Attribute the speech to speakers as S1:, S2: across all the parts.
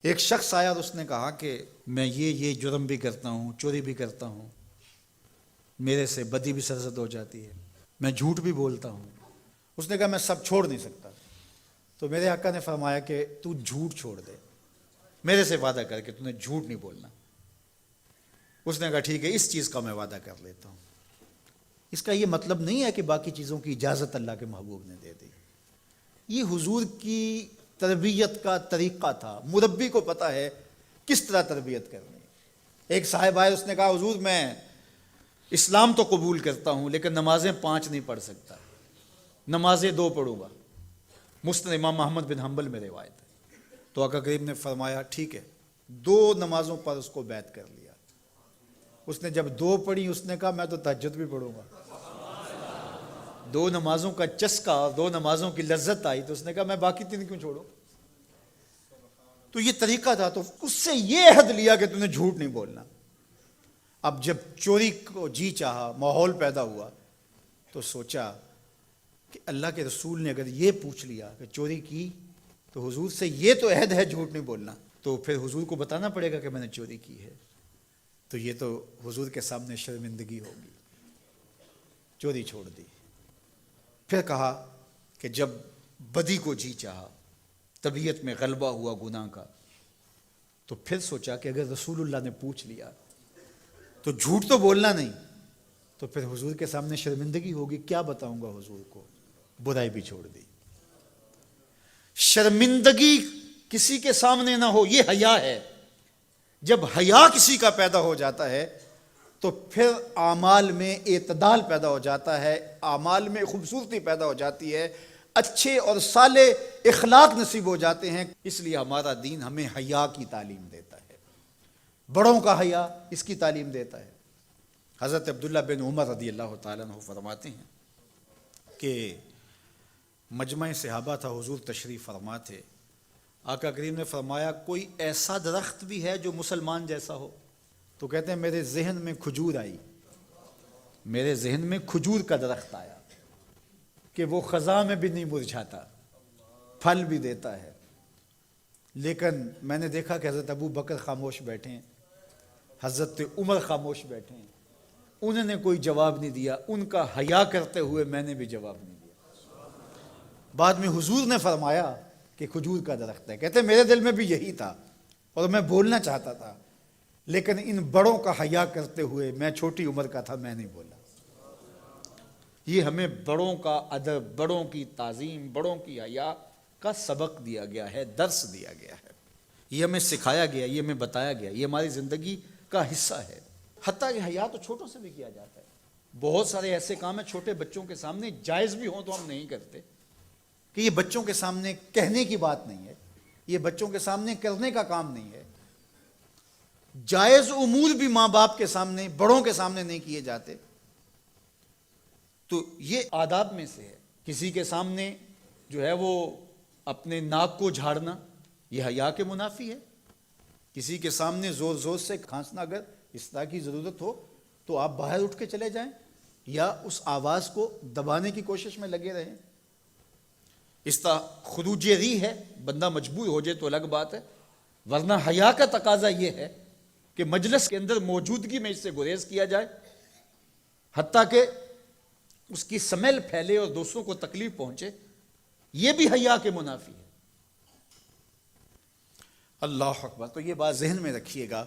S1: ایک شخص آیا اور اس نے کہا کہ میں یہ جرم بھی کرتا ہوں، چوری بھی کرتا ہوں، میرے سے بدی بھی سرزد ہو جاتی ہے، میں جھوٹ بھی بولتا ہوں۔ اس نے کہا میں سب چھوڑ نہیں سکتا۔ تو میرے آقا نے فرمایا کہ تو جھوٹ چھوڑ دے، میرے سے وعدہ کر کے تو نے جھوٹ نہیں بولنا۔ اس نے کہا ٹھیک ہے، اس چیز کا میں وعدہ کر لیتا ہوں۔ اس کا یہ مطلب نہیں ہے کہ باقی چیزوں کی اجازت اللہ کے محبوب نے دے دی، یہ حضور کی تربیت کا طریقہ تھا۔ مربی کو پتہ ہے کس طرح تربیت کرنی ہے۔ ایک صاحب آئے، اس نے کہا حضور میں اسلام تو قبول کرتا ہوں لیکن نمازیں 5 نہیں پڑھ سکتا، نمازیں 2 پڑھوں گا۔ مسند امام احمد بن حنبل میں روایت ہے۔ تو آقا کریم نے فرمایا ٹھیک ہے، 2 نمازوں پر اس کو بیعت کر لیا۔ اس نے جب 2 پڑھی، اس نے کہا میں تو تہجد بھی پڑھوں گا۔ 2 نمازوں کا چسکا، 2 نمازوں کی لذت آئی تو اس نے کہا میں باقی 3 کیوں چھوڑوں۔ تو یہ طریقہ تھا۔ تو اس سے یہ عہد لیا کہ تم نے جھوٹ نہیں بولنا۔ اب جب چوری کو جی چاہا، ماحول پیدا ہوا، تو سوچا کہ اللہ کے رسول نے اگر یہ پوچھ لیا کہ چوری کی تو حضور سے یہ تو عہد ہے جھوٹ نہیں بولنا، تو پھر حضور کو بتانا پڑے گا کہ میں نے چوری کی ہے، تو یہ تو حضور کے سامنے شرمندگی ہوگی۔ چوری چھوڑ دی۔ پھر کہا کہ جب بدی کو جی چاہا، طبیعت میں غلبہ ہوا گناہ کا، تو پھر سوچا کہ اگر رسول اللہ نے پوچھ لیا تو جھوٹ تو بولنا نہیں، تو پھر حضور کے سامنے شرمندگی ہوگی، کیا بتاؤں گا حضور کو۔ برائی بھی چھوڑ دی۔ شرمندگی کسی کے سامنے نہ ہو، یہ حیا ہے۔ جب حیا کسی کا پیدا ہو جاتا ہے تو پھر اعمال میں اعتدال پیدا ہو جاتا ہے، اعمال میں خوبصورتی پیدا ہو جاتی ہے، اچھے اور صالح اخلاق نصیب ہو جاتے ہیں۔ اس لیے ہمارا دین ہمیں حیا کی تعلیم دیتا ہے، بڑوں کا حیا اس کی تعلیم دیتا ہے۔ حضرت عبداللہ بن عمر رضی اللہ تعالیٰ عنہ فرماتے ہیں کہ مجمع صحابہ تھا، حضور تشریف فرما تھے۔ آقا کریم نے فرمایا کوئی ایسا درخت بھی ہے جو مسلمان جیسا ہو؟ تو کہتے ہیں میرے ذہن میں کھجور آئی، میرے ذہن میں کھجور کا درخت آیا کہ وہ خزاں میں بھی نہیں مرجھاتا، پھل بھی دیتا ہے۔ لیکن میں نے دیکھا کہ حضرت ابو بکر خاموش بیٹھے ہیں، حضرت عمر خاموش بیٹھے ہیں، انہوں نے کوئی جواب نہیں دیا۔ ان کا حیا کرتے ہوئے میں نے بھی جواب نہیں دیا۔ بعد میں حضور نے فرمایا کہ کھجور کا درخت ہے۔ کہتے ہیں میرے دل میں بھی یہی تھا اور میں بولنا چاہتا تھا، لیکن ان بڑوں کا حیا کرتے ہوئے، میں چھوٹی عمر کا تھا، میں نہیں بولا۔ یہ ہمیں بڑوں کا ادب، بڑوں کی تعظیم، بڑوں کی حیا کا سبق دیا گیا ہے، درس دیا گیا ہے، یہ ہمیں سکھایا گیا، یہ ہمیں بتایا گیا، یہ ہماری زندگی کا حصہ ہے۔ حتیٰ کہ حیا تو چھوٹوں سے بھی کیا جاتا ہے۔ بہت سارے ایسے کام ہیں چھوٹے بچوں کے سامنے جائز بھی ہوں تو ہم نہیں کرتے، کہ یہ بچوں کے سامنے کہنے کی بات نہیں ہے، یہ بچوں کے سامنے کرنے کا کام نہیں ہے۔ جائز امور بھی ماں باپ کے سامنے، بڑوں کے سامنے نہیں کیے جاتے، تو یہ آداب میں سے ہے۔ کسی کے سامنے جو ہے وہ اپنے ناک کو جھاڑنا، یہ حیا کے منافی ہے۔ کسی کے سامنے زور زور سے کھانسنا، اگر اس طرح کی ضرورت ہو تو آپ باہر اٹھ کے چلے جائیں یا اس آواز کو دبانے کی کوشش میں لگے رہیں۔ اس طرح خروج ریح ہے، بندہ مجبور ہو جائے تو الگ بات ہے، ورنہ حیا کا تقاضا یہ ہے کہ مجلس کے اندر موجودگی میں اس سے گریز کیا جائے، حتیٰ کہ اس کی سمیل پھیلے اور دوسروں کو تکلیف پہنچے، یہ بھی حیا کے منافی ہے۔ اللہ اکبر۔ تو یہ بات ذہن میں رکھیے گا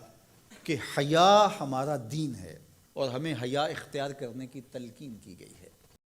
S1: کہ حیا ہمارا دین ہے اور ہمیں حیا اختیار کرنے کی تلقین کی گئی ہے۔